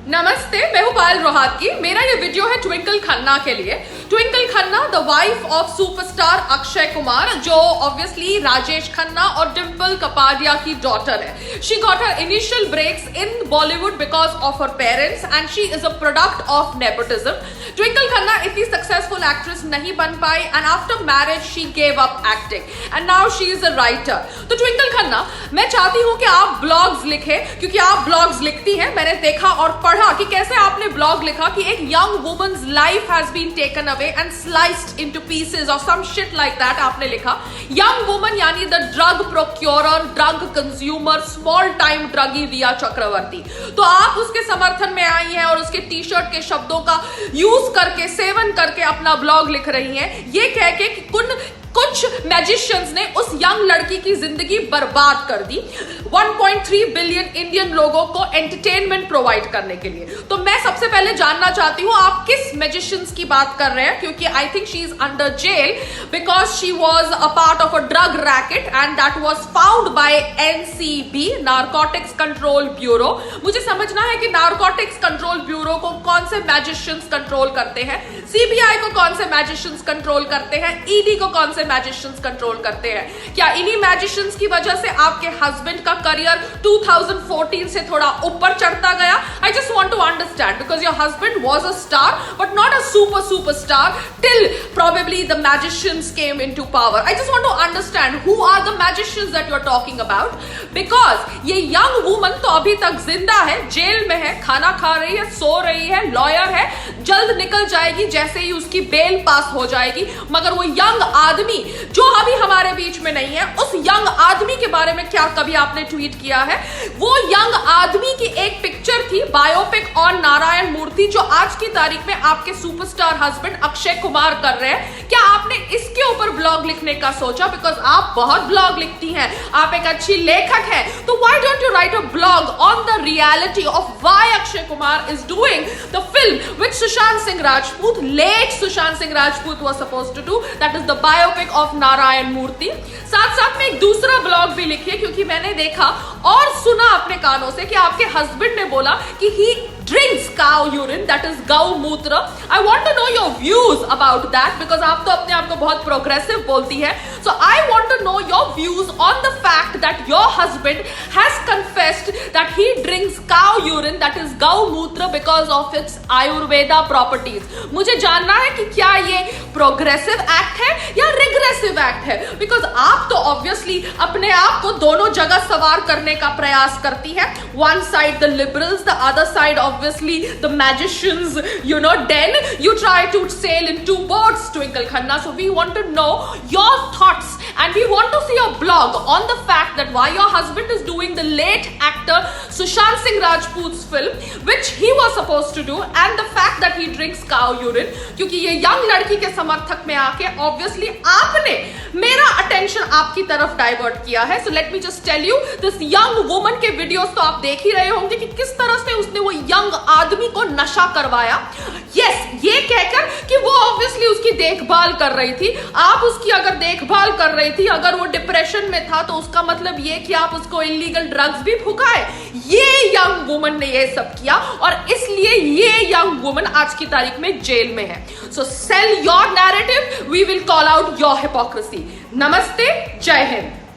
नमस्ते, मैं हूं पायल रोहातगी। मेरा ये वीडियो है ट्विंकल खन्ना के लिए। Twinkle Khanna the wife of superstar Akshay Kumar, जो ऑब्वियसली राजेश खन्ना और डिंपल कपाडिया की डॉटर है। She got her initial breaks in Bollywood because of her parents and she is a product of nepotism. Twinkle Khanna इतनी सक्सेसफुल एक्ट्रेस नहीं बन पाई and after marriage she gave up acting and now she is a writer. तो ट्विंकल खन्ना, मैं चाहती हूं कि आप ब्लॉग्स लिखें, क्योंकि आप ब्लॉग्स लिखती हैं। मैंने देखा और पढ़ा कि कैसे आपने ब्लॉग लिखा कि एक young woman's life has been taken away and sliced into pieces और सम शिट लाइक दैट। आपने लिखा यंग वुमन यानी the drug procurer, drug consumer, small time druggie Rhea Chakraborty. तो आप उसके समर्थन में आई हैं और उसके टी शर्ट के शब्दों का यूज करके, सेवन करके अपना ब्लॉग लिख रही हैं, ये कह के कि कुछ मैजिशियंस ने उस यंग लड़की की जिंदगी बर्बाद कर दी 1.3 बिलियन इंडियन लोगों को एंटरटेनमेंट प्रोवाइड करने के लिए। तो मैं सबसे पहले जानना चाहती हूं आप किस मैजिशियंस की बात कर रहे हैं, क्योंकि I think she is under jail because she was a part of a drug racket and that was found by NCB, Narcotics Control Bureau. मुझे समझना है कि नारकोटिक्स कंट्रोल ब्यूरो को कौन से मैजिशियंस कंट्रोल करते हैं, CBI को कौन से मैजिशियंस कंट्रोल करते हैं, ED को कौन से मैजिशियंस कंट्रोल करते हैं। क्या इन्हीं मैजिशियंस की वजह से आपके हस्बैंड का करियर 2014 से थोड़ा ऊपर चढ़ता गया? I just want to understand because your husband was a star but not a super star till probably the magicians came into power. I just want to understand who are the magicians that you are talking about, because ये young woman तो अभी तक जिंदा है, jail में है, खाना खा रही है, सो रही है, लॉयर है, जल्द निकल जाएगी जैसे ही उसकी बेल पास हो जाएगी। मगर वो यंग आदमी जो अभी हमारे बीच में नहीं है, उस यंग आदमी के बारे में क्या कभी आपने ट्वीट किया है? वो यंग आदमी की एक पिक्चर थी, बायोपिक ऑन नारायण मूर्ति, जो आज की तारीख में आपके सुपरस्टार हस्बैंड अक्षय कुमार कर रहे हैं। क्या आपने इसके ऊपर ब्लॉग लिखने का सोचा? बिकॉज आप बहुत ब्लॉग लिखती हैं, आप एक अच्छी लेखक हैं, तो why don't you write a blog on the reality of why Akshay Kumar is doing the film which Sushant Singh Rajput, late Sushant Singh Rajput was supposed to do, that is the biopic of Narayana Murthy. साथ साथ में एक दूसरा ब्लॉग भी लिखिए, क्योंकि मैंने देखा और सुना अपने कानों से कि आपके हस्बैंड ने बोला कि ही drinks cow urine, that is गौ मूत्र। I want to know your views about that because आप तो अपने आप को बहुत progressive बोलती है। So I want to know your views on the fact that your husband has confessed that he drinks cow urine, that is गौ मूत्र, because of its Ayurveda properties। मुझे जानना है कि क्या ये progressive act है या regressive act है, because आप तो obviously अपने आप को दोनों जगह सवार करने का प्रयास करती है। One side the liberals, the other side obviously the magicians, you know, then you try to sail in two boats, Twinkle Khanna. So we want to know your thoughts and we want to see a blog on the fact that why your husband is doing the late actor Sushant Singh Rajput's film which he was supposed to do, and the fact that he drinks cow urine, क्योंकि ये young लड़की के समर्थक में आके obviously आपने मेरा attention आपकी तरफ divert किया है। So let me just tell you, this young woman के videos तो आप देख ही रहे होंगे कि किस तरह से उसने वो young आदमी को नशा करवाया। यस, ये कहकर कि वो ऑब्वियसली उसकी देखभाल कर रही थी। आप उसकी अगर देखभाल कर रही थी, अगर वो डिप्रेशन में था, तो उसका मतलब ये कि आप उसको इलीगल ड्रग्स भी फुकाए। ये यंग वुमन ने ये सब किया और इसलिए ये यंग वुमन आज की तारीख में जेल में है। So sell your narrative, we will call out your hypocrisy. नमस्ते, जय हिंद।